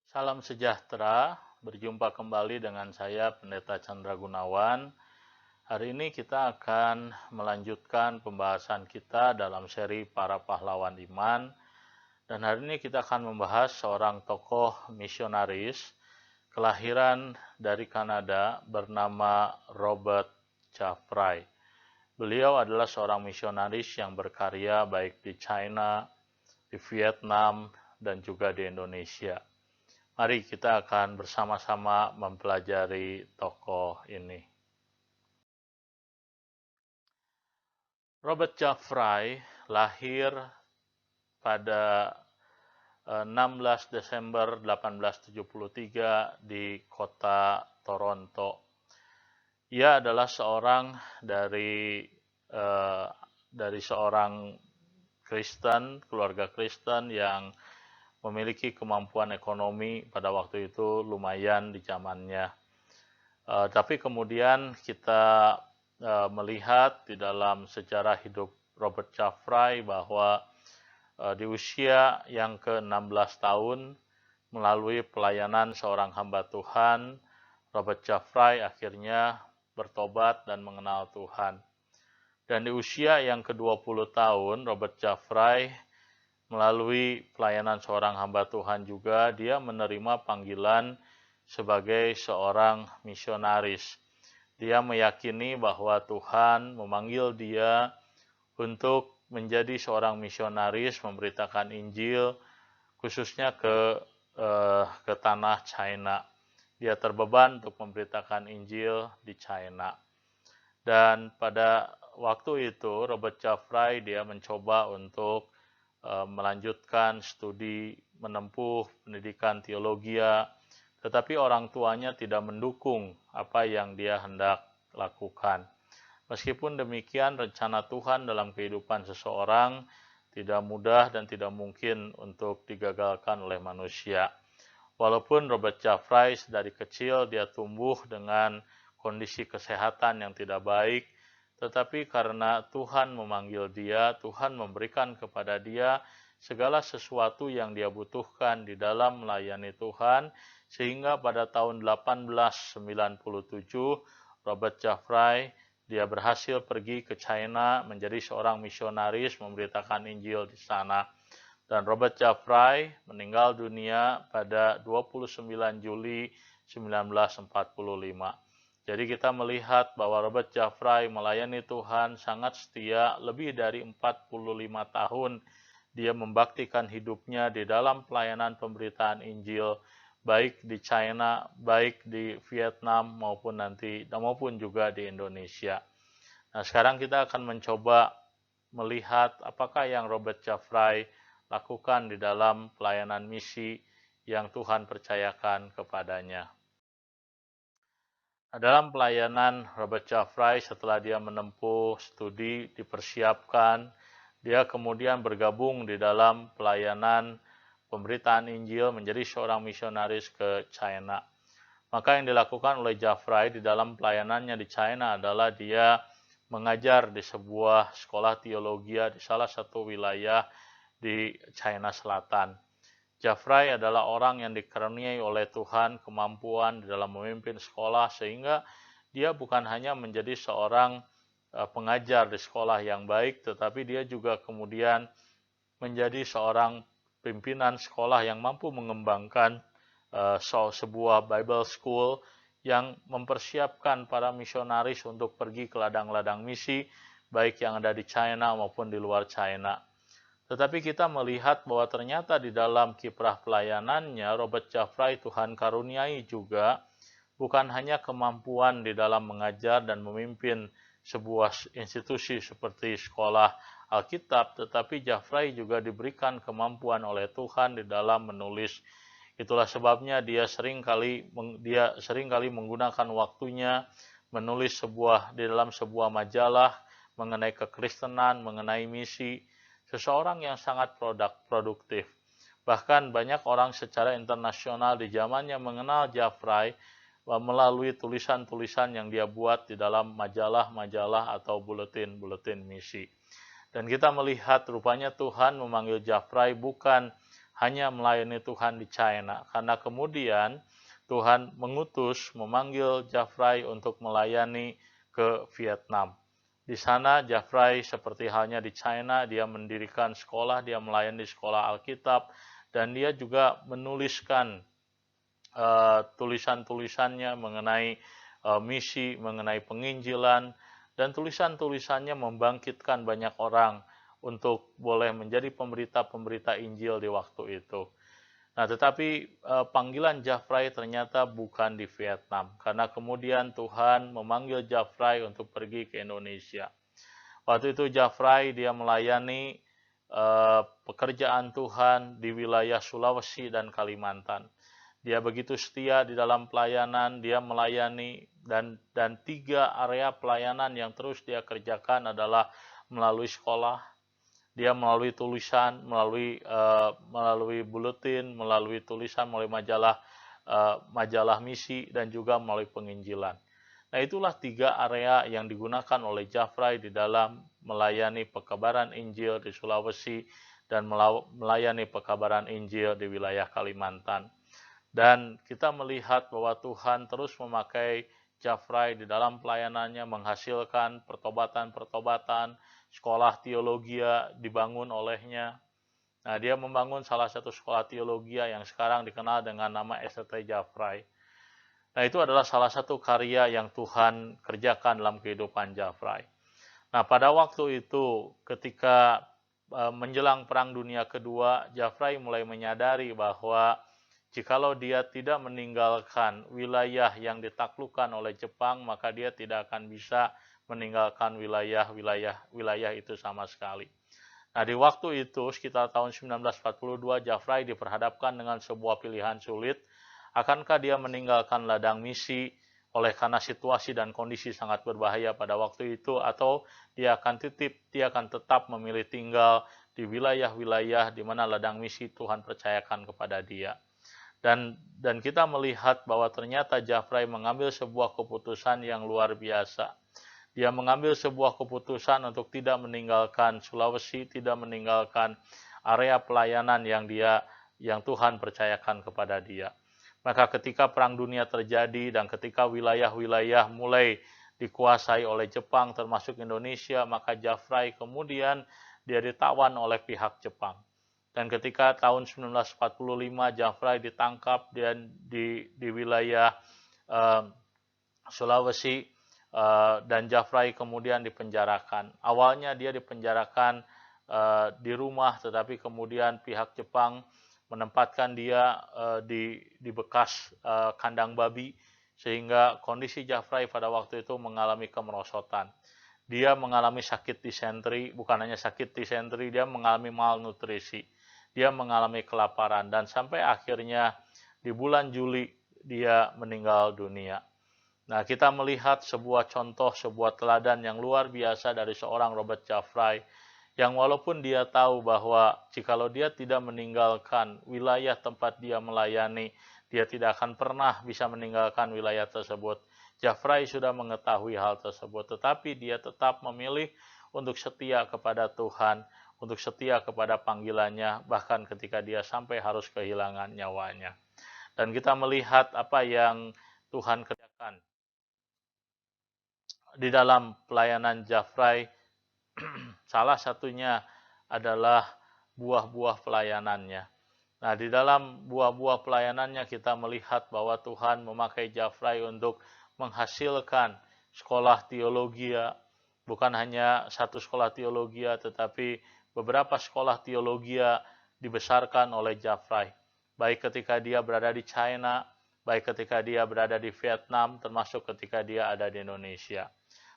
Salam sejahtera, berjumpa kembali dengan saya Pendeta Chandra Gunawan. Hari ini kita akan melanjutkan pembahasan kita dalam seri Para Pahlawan Iman. Dan hari ini kita akan membahas seorang tokoh misionaris kelahiran dari Kanada bernama Robert Chaffray. Beliau adalah seorang misionaris yang berkarya baik di China, di Vietnam, dan juga di Indonesia. Mari kita akan bersama-sama mempelajari tokoh ini. Robert Chaffray lahir pada 16 Desember 1873 di kota Toronto. Ia adalah seorang dari seorang Kristen, keluarga Kristen yang memiliki kemampuan ekonomi pada waktu itu lumayan di zamannya. Tapi kemudian kita melihat di dalam sejarah hidup Robert Chaffray bahwa di usia yang ke-16 tahun melalui pelayanan seorang hamba Tuhan, Robert Chaffray akhirnya bertobat dan mengenal Tuhan. Dan di usia yang ke-20 tahun, Robert Chaffray melalui pelayanan seorang hamba Tuhan juga, dia menerima panggilan sebagai seorang misionaris. Dia meyakini bahwa Tuhan memanggil dia untuk menjadi seorang misionaris, memberitakan Injil, khususnya ke tanah China. Dia terbeban untuk memberitakan Injil di China. Dan pada waktu itu, Robert Chaffray dia mencoba untuk melanjutkan studi menempuh pendidikan teologi, tetapi orang tuanya tidak mendukung apa yang dia hendak lakukan. Meskipun demikian, rencana Tuhan dalam kehidupan seseorang tidak mudah dan tidak mungkin untuk digagalkan oleh manusia. Walaupun Robert Chaffray dari kecil dia tumbuh dengan kondisi kesehatan yang tidak baik, tetapi karena Tuhan memanggil dia, Tuhan memberikan kepada dia segala sesuatu yang dia butuhkan di dalam melayani Tuhan, sehingga pada tahun 1897 Robert Chaffray dia berhasil pergi ke China menjadi seorang misionaris memberitakan Injil di sana. Dan Robert Chaffray meninggal dunia pada 29 Juli 1945. Jadi kita melihat bahwa Robert Chaffray melayani Tuhan sangat setia, lebih dari 45 tahun dia membaktikan hidupnya di dalam pelayanan pemberitaan Injil, baik di China, baik di Vietnam maupun juga di Indonesia. Nah, sekarang kita akan mencoba melihat apakah yang Robert Chaffray lakukan di dalam pelayanan misi yang Tuhan percayakan kepadanya. Dalam pelayanan Robert Chaffray, setelah dia menempuh studi, dipersiapkan, dia kemudian bergabung di dalam pelayanan pemberitaan Injil menjadi seorang misionaris ke China. Maka yang dilakukan oleh Chaffray di dalam pelayanannya di China adalah dia mengajar di sebuah sekolah teologi di salah satu wilayah di China Selatan. Chaffray adalah orang yang dikaruniai oleh Tuhan kemampuan di dalam memimpin sekolah, sehingga dia bukan hanya menjadi seorang pengajar di sekolah yang baik, tetapi dia juga kemudian menjadi seorang pimpinan sekolah yang mampu mengembangkan sebuah Bible School yang mempersiapkan para misionaris untuk pergi ke ladang-ladang misi, baik yang ada di China maupun di luar China. Tetapi kita melihat bahwa ternyata di dalam kiprah pelayanannya, Robert Chaffray Tuhan karuniai juga bukan hanya kemampuan di dalam mengajar dan memimpin sebuah institusi seperti sekolah Alkitab, tetapi Chaffray juga diberikan kemampuan oleh Tuhan di dalam menulis. Itulah sebabnya dia seringkali menggunakan waktunya menulis di dalam sebuah majalah mengenai kekristenan, mengenai misi. Seseorang yang sangat produktif. Bahkan banyak orang secara internasional di zamannya mengenal Chaffray melalui tulisan-tulisan yang dia buat di dalam majalah-majalah atau buletin-buletin misi. Dan kita melihat rupanya Tuhan memanggil Chaffray bukan hanya melayani Tuhan di China, karena kemudian Tuhan memanggil Jafrai untuk melayani ke Vietnam. Di sana Jafrai seperti halnya di China, dia mendirikan sekolah, dia melayani di sekolah Alkitab, dan dia juga menuliskan tulisan-tulisannya mengenai misi, mengenai penginjilan, dan tulisan-tulisannya membangkitkan banyak orang untuk boleh menjadi pemberita-pemberita Injil di waktu itu. Nah, tetapi panggilan Jafrai ternyata bukan di Vietnam, karena kemudian Tuhan memanggil Jafrai untuk pergi ke Indonesia. Waktu itu Jafrai dia melayani pekerjaan Tuhan di wilayah Sulawesi dan Kalimantan. Dia begitu setia di dalam pelayanan, dia melayani, dan 3 area pelayanan yang terus dia kerjakan adalah melalui sekolah, dia melalui tulisan, melalui buletin, melalui tulisan, melalui majalah misi, dan juga melalui penginjilan. Nah, itulah 3 area yang digunakan oleh Jafrai di dalam melayani pekabaran Injil di Sulawesi dan melayani pekabaran Injil di wilayah Kalimantan. Dan kita melihat bahwa Tuhan terus memakai Jafrai di dalam pelayanannya, menghasilkan pertobatan-pertobatan, sekolah teologi dibangun olehnya. Nah, dia membangun salah satu sekolah teologi yang sekarang dikenal dengan nama ST Jafrai. Nah, itu adalah salah satu karya yang Tuhan kerjakan dalam kehidupan Jafrai. Nah, pada waktu itu ketika menjelang Perang Dunia Kedua, Jafrai mulai menyadari bahwa jikalau dia tidak meninggalkan wilayah yang ditaklukkan oleh Jepang, maka dia tidak akan bisa meninggalkan wilayah itu sama sekali. Nah, di waktu itu sekitar tahun 1942, Jafrai diperhadapkan dengan sebuah pilihan sulit. Akankah dia meninggalkan ladang misi oleh karena situasi dan kondisi sangat berbahaya pada waktu itu, atau dia akan tetap memilih tinggal di wilayah-wilayah di mana ladang misi Tuhan percayakan kepada dia. Dan kita melihat bahwa ternyata Jafrai mengambil sebuah keputusan yang luar biasa. Dia mengambil sebuah keputusan untuk tidak meninggalkan Sulawesi, tidak meninggalkan area pelayanan yang Tuhan percayakan kepada dia. Maka ketika Perang Dunia terjadi dan ketika wilayah-wilayah mulai dikuasai oleh Jepang termasuk Indonesia, maka Jafrai kemudian dia ditawan oleh pihak Jepang. Dan ketika tahun 1945 Jafrai ditangkap dan di wilayah Sulawesi, dan Jafrai kemudian dipenjarakan. Awalnya dia dipenjarakan di rumah, tetapi kemudian pihak Jepang menempatkan dia di bekas kandang babi, sehingga kondisi Jafrai pada waktu itu mengalami kemerosotan. Dia mengalami sakit disentri, bukan hanya sakit disentri, dia mengalami malnutrisi. Dia mengalami kelaparan, dan sampai akhirnya di bulan Juli dia meninggal dunia. Nah, kita melihat sebuah contoh, sebuah teladan yang luar biasa dari seorang Robert Jafrai, yang walaupun dia tahu bahwa jikalau dia tidak meninggalkan wilayah tempat dia melayani, dia tidak akan pernah bisa meninggalkan wilayah tersebut. Jafrai sudah mengetahui hal tersebut, tetapi dia tetap memilih untuk setia kepada Tuhan, untuk setia kepada panggilannya, bahkan ketika dia sampai harus kehilangan nyawanya. Dan kita melihat apa yang Tuhan kerjakan di dalam pelayanan Jafrai. Salah satunya adalah buah-buah pelayanannya. Nah, di dalam buah-buah pelayanannya kita melihat bahwa Tuhan memakai Jafrai untuk menghasilkan sekolah teologi, bukan hanya satu sekolah teologi, tetapi beberapa sekolah teologi dibesarkan oleh Jafrai, baik ketika dia berada di China, baik ketika dia berada di Vietnam, termasuk ketika dia ada di Indonesia.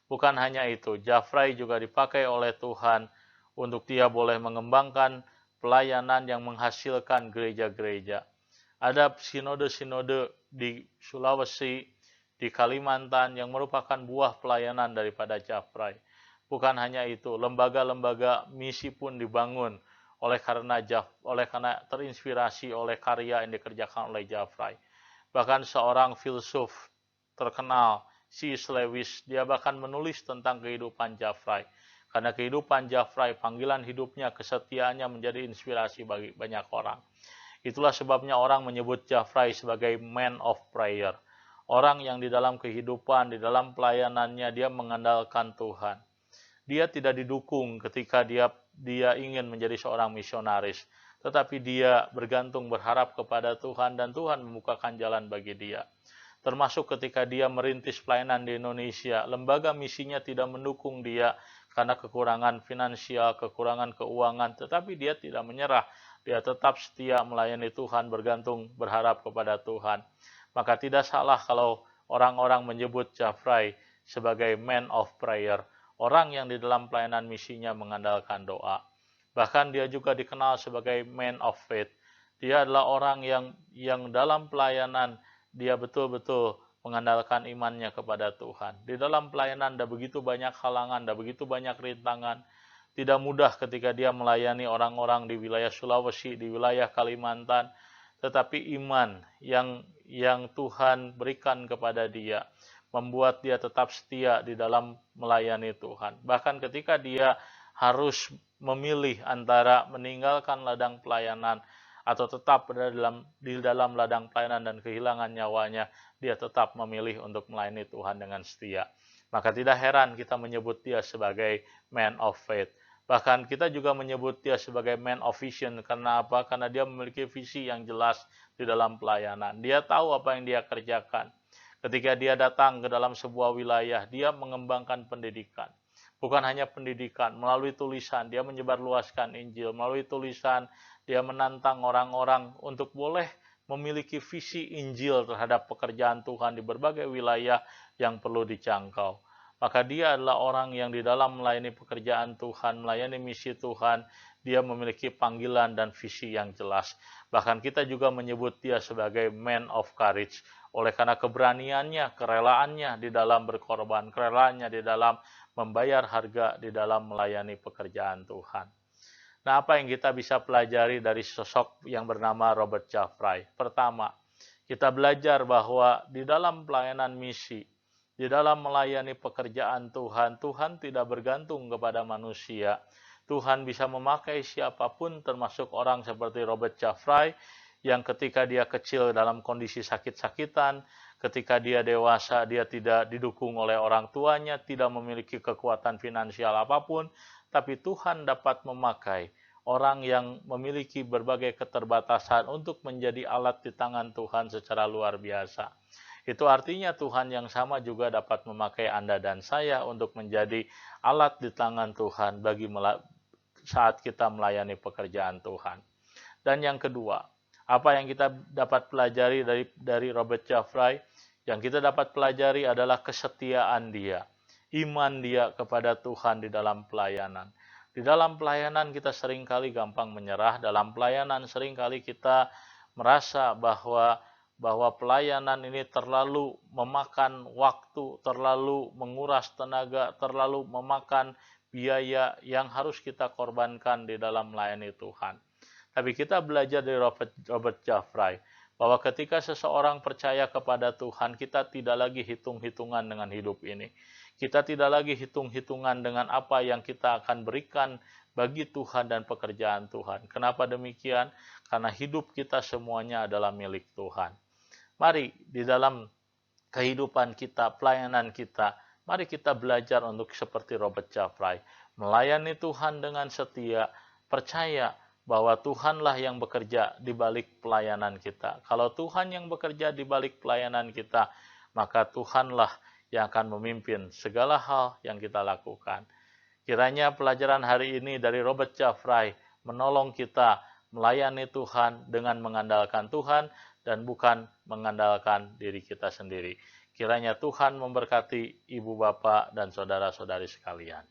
Bukan hanya itu, Jafrai juga dipakai oleh Tuhan untuk dia boleh mengembangkan pelayanan yang menghasilkan gereja-gereja. Ada sinode-sinode di Sulawesi, di Kalimantan yang merupakan buah pelayanan daripada Jafrai. Bukan hanya itu, lembaga-lembaga misi pun dibangun oleh karena terinspirasi oleh karya yang dikerjakan oleh Jafrai. Bahkan seorang filsuf terkenal, C.S. Lewis, dia bahkan menulis tentang kehidupan Jafrai. Karena kehidupan Jafrai, panggilan hidupnya, kesetiaannya menjadi inspirasi bagi banyak orang. Itulah sebabnya orang menyebut Jafrai sebagai man of prayer. Orang yang di dalam kehidupan, di dalam pelayanannya, dia mengandalkan Tuhan. Dia tidak didukung ketika dia ingin menjadi seorang misionaris, tetapi dia bergantung berharap kepada Tuhan dan Tuhan membukakan jalan bagi dia. Termasuk ketika dia merintis pelayanan di Indonesia, lembaga misinya tidak mendukung dia karena kekurangan finansial, kekurangan keuangan, tetapi dia tidak menyerah. Dia tetap setia melayani Tuhan, bergantung berharap kepada Tuhan. Maka tidak salah kalau orang-orang menyebut Jafrai sebagai man of prayer, orang yang di dalam pelayanan misinya mengandalkan doa. Bahkan dia juga dikenal sebagai man of faith. Dia adalah orang yang dalam pelayanan dia betul-betul mengandalkan imannya kepada Tuhan. Di dalam pelayanan ada begitu banyak halangan, ada begitu banyak rintangan. Tidak mudah ketika dia melayani orang-orang di wilayah Sulawesi, di wilayah Kalimantan, tetapi iman yang Tuhan berikan kepada dia membuat dia tetap setia di dalam melayani Tuhan. Bahkan ketika dia harus memilih antara meninggalkan ladang pelayanan atau tetap berada di dalam ladang pelayanan dan kehilangan nyawanya, dia tetap memilih untuk melayani Tuhan dengan setia. Maka tidak heran kita menyebut dia sebagai man of faith. Bahkan kita juga menyebut dia sebagai man of vision. Karena apa? Karena dia memiliki visi yang jelas di dalam pelayanan. Dia tahu apa yang dia kerjakan. Ketika dia datang ke dalam sebuah wilayah, dia mengembangkan pendidikan. Bukan hanya pendidikan, melalui tulisan dia menyebarluaskan Injil, melalui tulisan dia menantang orang-orang untuk boleh memiliki visi Injil terhadap pekerjaan Tuhan di berbagai wilayah yang perlu dijangkau. Maka dia adalah orang yang di dalam melayani pekerjaan Tuhan, melayani misi Tuhan, dia memiliki panggilan dan visi yang jelas. Bahkan kita juga menyebut dia sebagai man of courage. Oleh karena keberaniannya, kerelaannya di dalam berkorban, kerelaannya di dalam membayar harga di dalam melayani pekerjaan Tuhan. Nah, apa yang kita bisa pelajari dari sosok yang bernama Robert Jafrai? Pertama, kita belajar bahwa di dalam pelayanan misi, di dalam melayani pekerjaan Tuhan, Tuhan tidak bergantung kepada manusia. Tuhan bisa memakai siapapun, termasuk orang seperti Robert Jafrai, yang ketika dia kecil dalam kondisi sakit-sakitan, ketika dia dewasa dia tidak didukung oleh orang tuanya, tidak memiliki kekuatan finansial apapun, tapi Tuhan dapat memakai orang yang memiliki berbagai keterbatasan untuk menjadi alat di tangan Tuhan secara luar biasa. Itu artinya Tuhan yang sama juga dapat memakai Anda dan saya untuk menjadi alat di tangan Tuhan saat kita melayani pekerjaan Tuhan. Dan yang kedua, apa yang kita dapat pelajari dari Robert Jafrai? Yang kita dapat pelajari adalah kesetiaan dia, iman dia kepada Tuhan di dalam pelayanan. Di dalam pelayanan kita seringkali gampang menyerah, dalam pelayanan seringkali kita merasa bahwa pelayanan ini terlalu memakan waktu, terlalu menguras tenaga, terlalu memakan biaya yang harus kita korbankan di dalam melayani Tuhan. Tapi kita belajar dari Robert Jafrai bahwa ketika seseorang percaya kepada Tuhan, kita tidak lagi hitung-hitungan dengan hidup ini. Kita tidak lagi hitung-hitungan dengan apa yang kita akan berikan bagi Tuhan dan pekerjaan Tuhan. Kenapa demikian? Karena hidup kita semuanya adalah milik Tuhan. Mari di dalam kehidupan kita, pelayanan kita, mari kita belajar untuk seperti Robert Jafrai. Melayani Tuhan dengan setia, percaya bahwa Tuhanlah yang bekerja di balik pelayanan kita. Kalau Tuhan yang bekerja di balik pelayanan kita, maka Tuhanlah yang akan memimpin segala hal yang kita lakukan. Kiranya pelajaran hari ini dari Robert Jafrai menolong kita melayani Tuhan dengan mengandalkan Tuhan dan bukan mengandalkan diri kita sendiri. Kiranya Tuhan memberkati ibu bapak dan saudara-saudari sekalian.